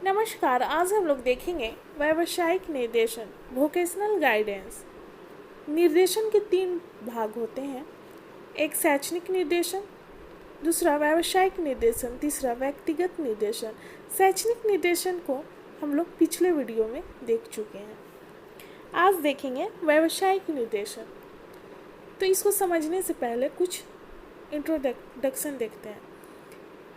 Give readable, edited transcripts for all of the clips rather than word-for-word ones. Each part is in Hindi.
नमस्कार, आज हम लोग देखेंगे व्यावसायिक निर्देशन, वोकेशनल गाइडेंस। निर्देशन के 3 भाग होते हैं। एक शैक्षणिक निर्देशन, दूसरा व्यावसायिक निर्देशन, तीसरा व्यक्तिगत निर्देशन। शैक्षणिक निर्देशन को हम लोग पिछले वीडियो में देख चुके हैं। आज देखेंगे व्यावसायिक निर्देशन। तो इसको समझने से पहले कुछ इंट्रोडक्शन देखते हैं।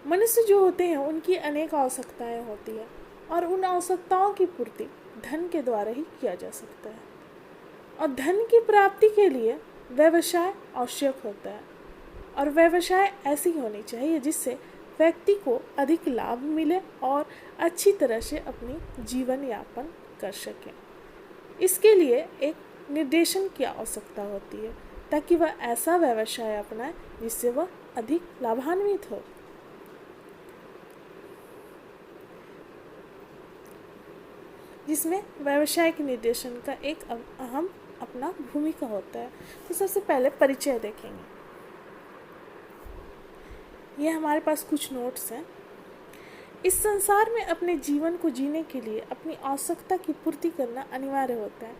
मनुष्य जो होते हैं उनकी अनेक आवश्यकताएं होती है और उन आवश्यकताओं की पूर्ति धन के द्वारा ही किया जा सकता है। और धन की प्राप्ति के लिए व्यवसाय आवश्यक होता है और व्यवसाय ऐसी होनी चाहिए जिससे व्यक्ति को अधिक लाभ मिले और अच्छी तरह से अपनी जीवन यापन कर सके। इसके लिए एक निर्देशन की आवश्यकता होती है ताकि वह ऐसा व्यवसाय अपनाए जिससे वह अधिक लाभान्वित हो। जिसमें व्यावसायिक निर्देशन का एक अहम अपना भूमिका होता है। तो सबसे पहले परिचय देखेंगे। ये हमारे पास कुछ नोट्स हैं। इस संसार में अपने जीवन को जीने के लिए अपनी आवश्यकता की पूर्ति करना अनिवार्य होता है।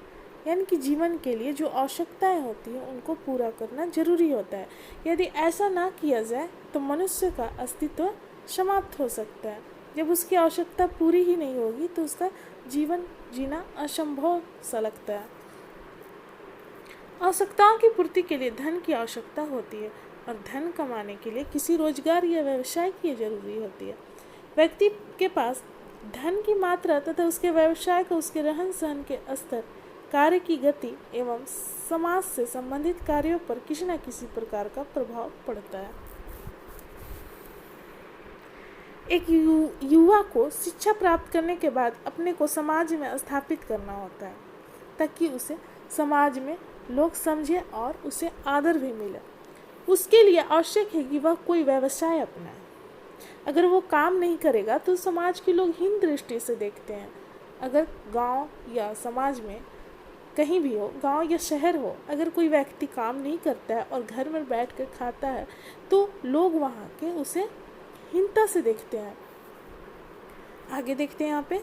यानी कि जीवन के लिए जो आवश्यकताएं होती हैं उनको पूरा करना जरूरी होता है। यदि ऐसा ना किया जाए तो मनुष्य का अस्तित्व समाप्त हो सकता है। जब उसकी आवश्यकता पूरी ही नहीं होगी तो उसका जीवन जीना असंभव सा लगता है। आवश्यकताओं की पूर्ति के लिए धन की आवश्यकता होती है और धन कमाने के लिए किसी रोजगार या व्यवसाय की जरूरी होती है। व्यक्ति के पास धन की मात्रा तथा उसके व्यवसाय का उसके रहन सहन के स्तर, कार्य की गति एवं समाज से संबंधित कार्यों पर किसी न किसी प्रकार का प्रभाव पड़ता है। एक युवा को शिक्षा प्राप्त करने के बाद अपने को समाज में स्थापित करना होता है ताकि उसे समाज में लोग समझे और उसे आदर भी मिले। उसके लिए आवश्यक है कि वह कोई व्यवसाय अपनाए। अगर वो काम नहीं करेगा तो समाज के लोग हीन दृष्टि से देखते हैं। अगर गांव या समाज में कहीं भी हो, गांव या शहर हो, अगर कोई व्यक्ति काम नहीं करता है और घर में बैठ कर खाता है तो लोग वहाँ के उसे हीनता से देखते हैं। आगे देखते हैं यहाँ पे।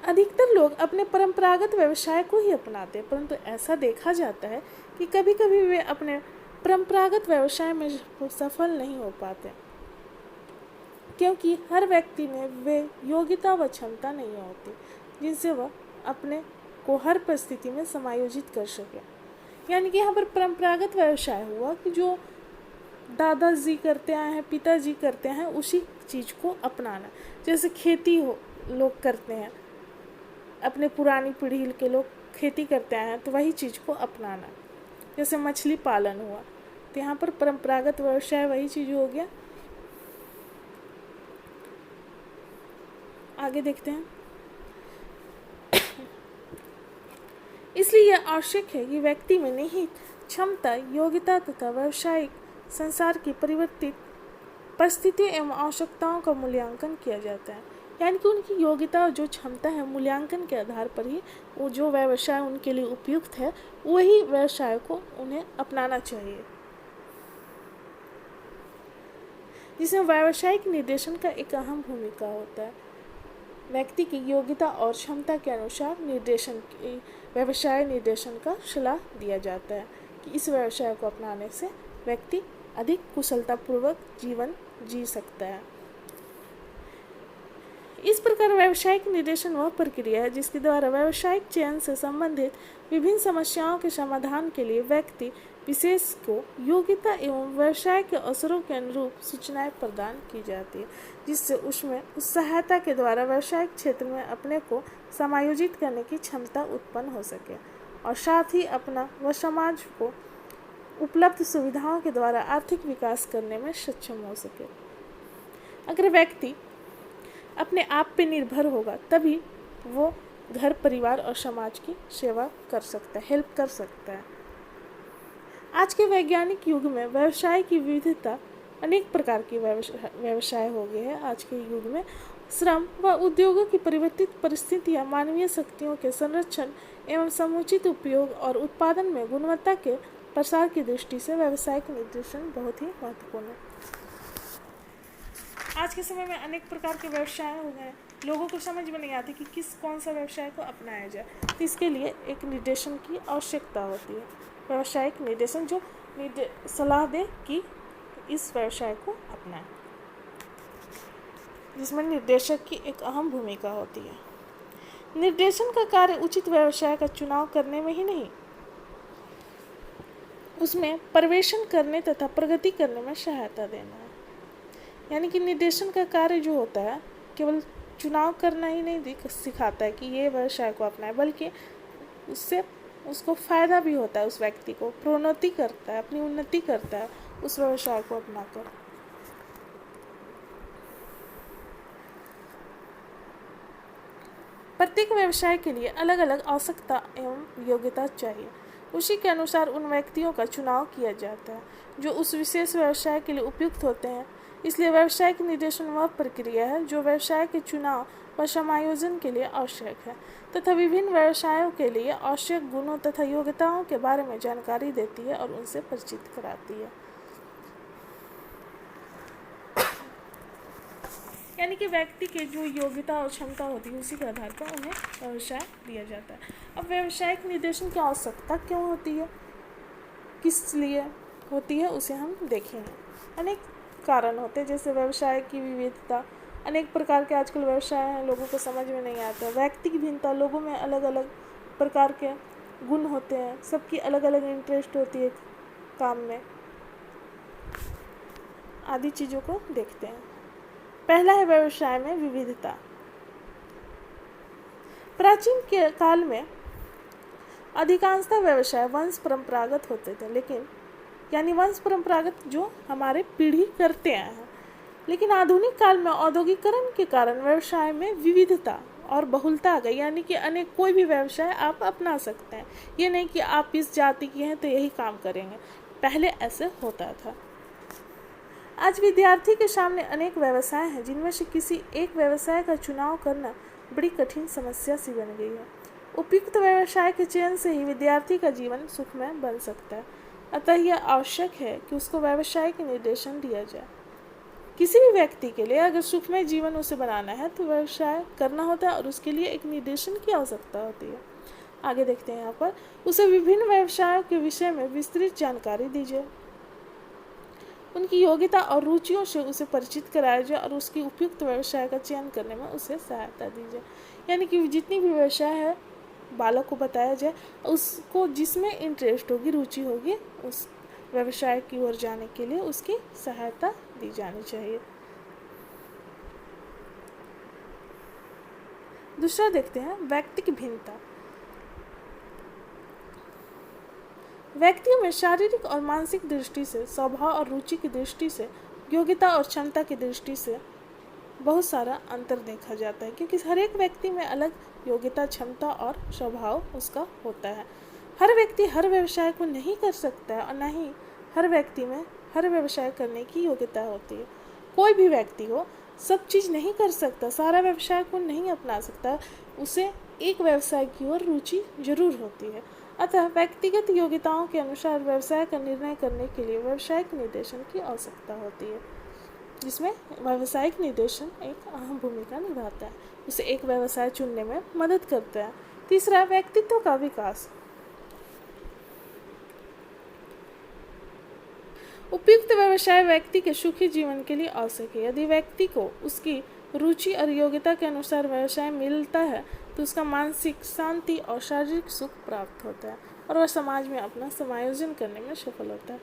अधिकतर लोग अपने परंपरागत व्यवसाय को ही अपनाते हैं, परंतु ऐसा देखा जाता है कि कभी कभी वे अपने परंपरागत व्यवसाय में सफल नहीं हो पाते क्योंकि हर व्यक्ति में वे योग्यता व क्षमता नहीं होती जिनसे वह अपने को हर परिस्थिति में समायोजित कर सके। यानी कि यहाँ पर परंपरागत व्यवसाय हुआ कि जो दादाजी करते आए हैं, पिताजी करते हैं, उसी चीज़ को अपनाना। जैसे खेती हो लोग करते हैं, अपने पुरानी पीढ़ी के लोग खेती करते आए हैं तो वही चीज़ को अपनाना। जैसे मछली पालन हुआ तो यहाँ पर परंपरागत व्यवसाय वही चीज़ हो गया। आगे देखते हैं। इसलिए यह आवश्यक है कि व्यक्ति में निहित क्षमता, योग्यता तथा व्यावसायिक संसार की परिवर्तित परिस्थिति एवं आवश्यकताओं का मूल्यांकन किया जाता है। यानी कि उनकी योग्यता और जो क्षमता है मूल्यांकन के आधार पर ही वो जो व्यवसाय उनके लिए उपयुक्त है वही व्यवसाय को उन्हें अपनाना चाहिए। जिसमें व्यावसायिक निर्देशन का एक अहम भूमिका होता है। व्यक्ति की योग्यता और क्षमता के अनुसार व्यवसाय निर्देशन का सलाह दिया जाता है कि इस व्यवसाय को अपनाने से व्यक्ति अधिक कुशलतापूर्वक जीवन जी सकता है। इस प्रकार व्यावसायिक निर्देशन वह प्रक्रिया है जिसके द्वारा व्यावसायिक चयन से संबंधित विभिन्न समस्याओं के समाधान के लिए व्यक्ति विशेष को योग्यता एवं व्यवसाय के अवसरों के अनुरूप सूचनाएं प्रदान की जाती है जिससे उसमें उस सहायता के द्वारा व्यावसायिक क्षेत्र में अपने को समायोजित करने की क्षमता उत्पन्न हो सके और साथ ही अपना व समाज को उपलब्ध सुविधाओं के द्वारा आर्थिक विकास करने में सक्षम हो सके। अगर व्यक्ति अपने आप पे निर्भर होगा तभी वो घर, परिवार और समाज की सेवा कर सकता है, हेल्प कर सकता है। आज के वैज्ञानिक युग में व्यवसाय की विविधता, अनेक प्रकार की व्यवसाय हो गए हैं। आज के युग में श्रम व उद्योगों की परिवर्तित परिस्थितियां मानवीय शक्तियों के संरक्षण एवं समुचित उपयोग और उत्पादन में गुणवत्ता के प्रसार की दृष्टि से व्यावसायिक निर्देशन बहुत ही महत्वपूर्ण है। आज के समय में अनेक प्रकार के व्यवसाय हो गए, लोगों को समझ में नहीं आती कि कौन सा व्यवसाय को अपनाया जाए, तो इसके लिए एक निर्देशन की आवश्यकता होती है। व्यावसायिक निर्देशन जो सलाह दे कि इस व्यवसाय को अपनाएं, जिसमें निर्देशक की एक अहम भूमिका होती है। निर्देशन का कार्य उचित व्यवसाय का चुनाव करने में ही नहीं, उसमें प्रवेशन करने तथा प्रगति करने में सहायता देना है। यानी कि निर्देशन का कार्य जो होता है केवल चुनाव करना ही नहीं सिखाता है कि ये व्यवसाय को अपनाए, बल्कि उससे उसको फ़ायदा भी होता है, उस व्यक्ति को प्रोन्नति करता है, अपनी उन्नति करता है उस व्यवसाय को अपनाकर। प्रत्येक व्यवसाय के लिए अलग अलग आवश्यकता एवं योग्यता चाहिए, उसी के अनुसार उन व्यक्तियों का चुनाव किया जाता है जो उस विशेष व्यवसाय के लिए उपयुक्त होते हैं। इसलिए व्यावसायिक निर्देशन वह प्रक्रिया है जो व्यवसाय के चुनाव व समायोजन के लिए आवश्यक है तथा विभिन्न व्यवसायों के लिए आवश्यक गुणों तथा योग्यताओं के बारे में जानकारी देती है और उनसे परिचित कराती है। यानी कि व्यक्ति के जो योग्यता और क्षमता होती है उसी के आधार पर उन्हें व्यवसाय दिया जाता है। अब व्यावसायिक निर्देशन की आवश्यकता क्यों होती है, किस लिए होती है, उसे हम देखेंगे। अनेक कारण होते हैं, जैसे व्यवसाय की विविधता, अनेक प्रकार के आजकल व्यवसाय हैं, लोगों को समझ में नहीं आता। व्यक्ति की भिन्नता, लोगों में अलग अलग प्रकार के गुण होते हैं, सबकी अलग अलग इंटरेस्ट होती है काम में, आदि चीज़ों को देखते हैं। पहला है व्यवसाय में विविधता। प्राचीन के काल में अधिकांशतः व्यवसाय वंश परंपरागत होते थे, लेकिन यानी वंश परंपरागत जो हमारे पीढ़ी करते आए हैं, लेकिन आधुनिक काल में औद्योगिकरण के कारण व्यवसाय में विविधता और बहुलता आ गई। यानी कि अनेक कोई भी व्यवसाय आप अपना सकते हैं, ये नहीं कि आप इस जाति के हैं तो यही काम करेंगे, पहले ऐसे होता था। आज विद्यार्थी के सामने अनेक व्यवसाय हैं, जिनमें से किसी एक व्यवसाय का चुनाव करना बड़ी कठिन समस्या सी बन गई है। उपयुक्त व्यवसाय के चयन से ही विद्यार्थी का जीवन सुखमय बन सकता है, अतः यह आवश्यक है कि उसको व्यवसाय के निर्देशन दिया जाए। किसी भी व्यक्ति के लिए अगर सुखमय जीवन उसे बनाना है तो व्यवसाय करना होता है और उसके लिए एक निर्देशन की आवश्यकता होती है। आगे देखते हैं, यहाँ पर उसे विभिन्न व्यवसायों के विषय में विस्तृत जानकारी दीजिए, उनकी योग्यता और रुचियों से उसे परिचित कराया जाए और उसकी उपयुक्त व्यवसाय का चयन करने में उसे सहायता दीजिए। यानी कि जितनी भी व्यवसाय है बालक को बताया जाए, उसको जिसमें इंटरेस्ट होगी, रुचि होगी, उस व्यवसाय की ओर जाने के लिए उसकी सहायता दी जानी चाहिए। दूसरा देखते हैं, व्यक्ति की भिन्नता। व्यक्तियों में शारीरिक और मानसिक दृष्टि से, स्वभाव और रुचि की दृष्टि से, योग्यता और क्षमता की दृष्टि से बहुत सारा अंतर देखा जाता है, क्योंकि हर एक व्यक्ति में अलग योग्यता, क्षमता और स्वभाव उसका होता है। हर व्यक्ति हर व्यवसाय को नहीं कर सकता है और न ही हर व्यक्ति में हर व्यवसाय करने की योग्यता होती है। कोई भी व्यक्ति हो सब चीज़ नहीं कर सकता, सारा व्यवसाय को नहीं अपना सकता, उसे एक व्यवसाय की ओर रुचि जरूर होती है। अतः व्यक्तिगत योग्यताओं के अनुसार व्यवसाय का निर्णय करने के लिए व्यावसायिक निर्देशन की आवश्यकता होती है, जिसमें व्यावसायिक निर्देशन एक अहम भूमिका निभाता है, उसे एक व्यवसाय चुनने में मदद करता है। तीसरा, व्यक्तित्व का विकास। उपयुक्त व्यवसाय व्यक्ति के सुखी जीवन के लिए आवश्यक है। यदि व्यक्ति को उसकी रुचि और योग्यता के अनुसार व्यवसाय मिलता है तो उसका मानसिक शांति और शारीरिक सुख प्राप्त होता है और वह समाज में अपना समायोजन करने में सफल होता है।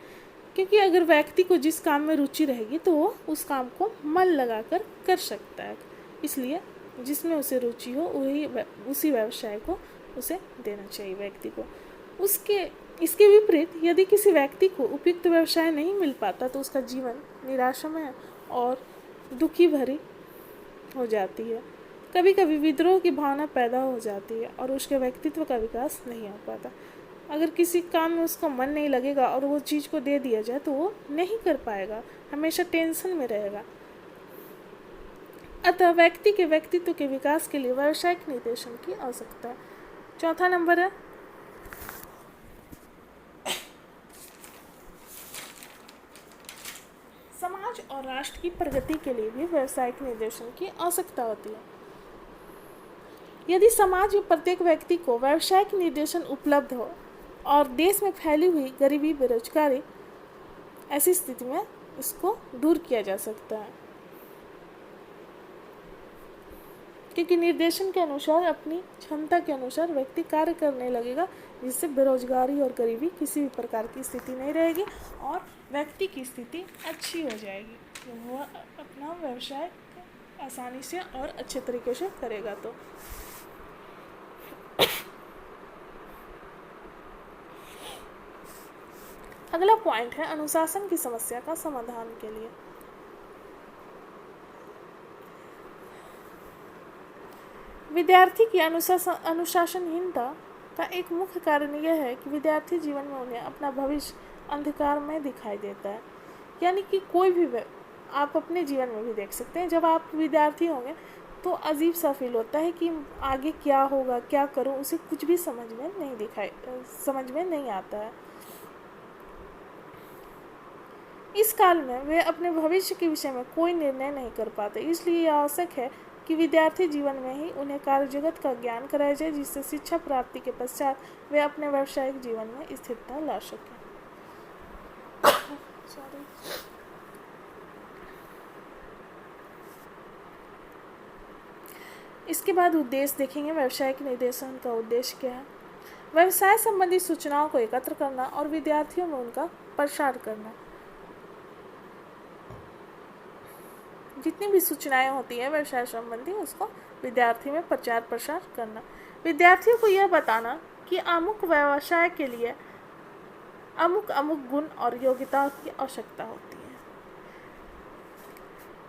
क्योंकि अगर व्यक्ति को जिस काम में रुचि रहेगी तो वो उस काम को मन लगाकर कर सकता है, इसलिए जिसमें उसे रुचि हो वही उसी व्यवसाय को उसे देना चाहिए व्यक्ति को। इसके विपरीत यदि किसी व्यक्ति को उपयुक्त व्यवसाय नहीं मिल पाता तो उसका जीवन निराशामय और दुखी भरी हो जाती है। कभी कभी विद्रोह की भावना पैदा हो जाती है और उसके व्यक्तित्व का विकास नहीं हो पाता। अगर किसी काम में उसका मन नहीं लगेगा और वो चीज़ को दे दिया जाए तो वो नहीं कर पाएगा, हमेशा टेंशन में रहेगा। अतः व्यक्ति के व्यक्तित्व के विकास के लिए व्यावसायिक निर्देशन की आवश्यकता है। चौथा नंबर है समाज समाज और राष्ट्र की प्रगति के लिए भी व्यावसायिक निर्देशन की आवश्यकता होती है। यदि समाज में प्रत्येक व्यक्ति को व्यावसायिक निर्देशन उपलब्ध हो और देश में फैली हुई गरीबी, बेरोजगारी, ऐसी स्थिति में इसको दूर किया जा सकता है, क्योंकि निर्देशन के अनुसार अपनी क्षमता के अनुसार व्यक्ति कार्य करने लगेगा, जिससे बेरोजगारी और गरीबी किसी भी प्रकार की स्थिति नहीं रहेगी और व्यक्ति की स्थिति अच्छी हो जाएगी। वह अपना व्यवसाय आसानी से और अच्छे तरीके से करेगा। तो अगला पॉइंट है अनुशासन की समस्या का समाधान के लिए। विद्यार्थी की अनुशासनहीनता का एक मुख्य कारण यह है कि विद्यार्थी जीवन में उन्हें अपना भविष्य अंधकार में दिखाई देता है। यानी कि कोई भी, आप अपने जीवन में भी देख सकते हैं, जब आप विद्यार्थी होंगे तो अजीब सा फील होता है कि आगे क्या होगा, क्या करूं, उसे कुछ भी समझ में नहीं आता है। इस काल में वे अपने भविष्य के विषय में कोई निर्णय नहीं कर पाते। इसलिए यह आवश्यक है कि विद्यार्थी जीवन में ही उन्हें कार्य जगत का ज्ञान कराया जाए, जिससे शिक्षा प्राप्ति के पश्चात वे अपने व्यावसायिक जीवन में स्थिरता ला सकें। इसके बाद उद्देश्य देखेंगे। व्यावसायिक निर्देशन का उद्देश्य क्या है? व्यवसाय संबंधी सूचनाओं को एकत्र करना और विद्यार्थियों में उनका प्रसार करना। जितनी भी सूचनाएं होती है व्यवसाय संबंधी, उसको विद्यार्थी में प्रचार प्रसार करना। विद्यार्थियों को यह बताना कि अमुक व्यवसाय के लिए अमुक गुण और योग्यता की आवश्यकता होती है।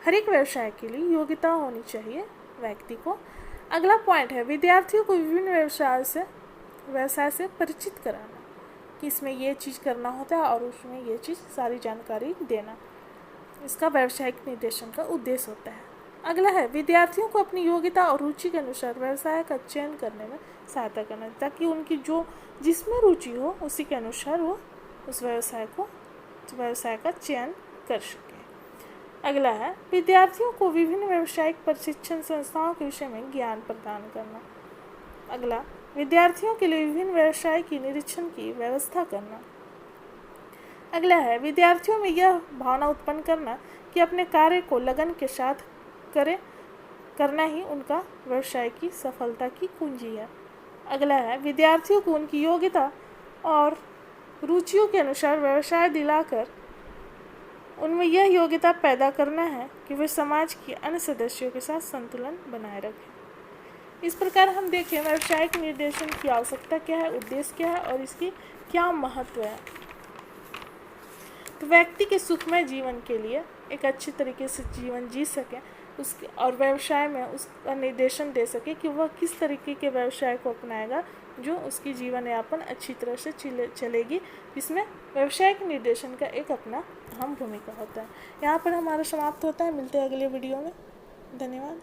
हर एक व्यवसाय के लिए योग्यता होनी चाहिए व्यक्ति को। अगला पॉइंट है विद्यार्थियों को विभिन्न व्यवसाय से परिचित कराना, कि इसमें ये चीज़ करना होता है और उसमें ये चीज़ सारी जानकारी देना। इसका व्यावसायिक निर्देशन का उद्देश्य होता है। अगला है विद्यार्थियों को अपनी योग्यता और रुचि के अनुसार व्यवसाय का चयन करने में सहायता करना, ताकि उनकी जिसमें रुचि हो उसी के अनुसार वो उस व्यवसाय का चयन कर सके। अगला है विद्यार्थियों को विभिन्न व्यावसायिक प्रशिक्षण संस्थाओं के विषय में ज्ञान प्रदान करना। अगला विद्यार्थियों के लिए विभिन्न व्यवसाय की निरीक्षण की व्यवस्था करना। अगला है विद्यार्थियों में यह भावना उत्पन्न करना कि अपने कार्य को लगन के साथ करना ही उनका व्यवसाय की सफलता की कुंजी है। अगला है विद्यार्थियों को उनकी योग्यता और रुचियों के अनुसार व्यवसाय दिलाकर उनमें यह योग्यता पैदा करना है कि वे समाज के अन्य सदस्यों के साथ संतुलन बनाए रखें। इस प्रकार हम देखें व्यावसायिक निर्देशन की आवश्यकता क्या है, उद्देश्य क्या है और इसकी क्या महत्व है। तो व्यक्ति के सुखमय जीवन के लिए एक अच्छी तरीके से जीवन जी सके उसके और व्यवसाय में उसका निर्देशन दे सके कि वह किस तरीके के व्यवसाय को अपनाएगा जो उसकी जीवन यापन अच्छी तरह से चलेगी। इसमें व्यवसायिक निर्देशन का एक अपना अहम भूमिका होता है। यहाँ पर हमारा समाप्त होता है। मिलते हैं अगले वीडियो में। धन्यवाद।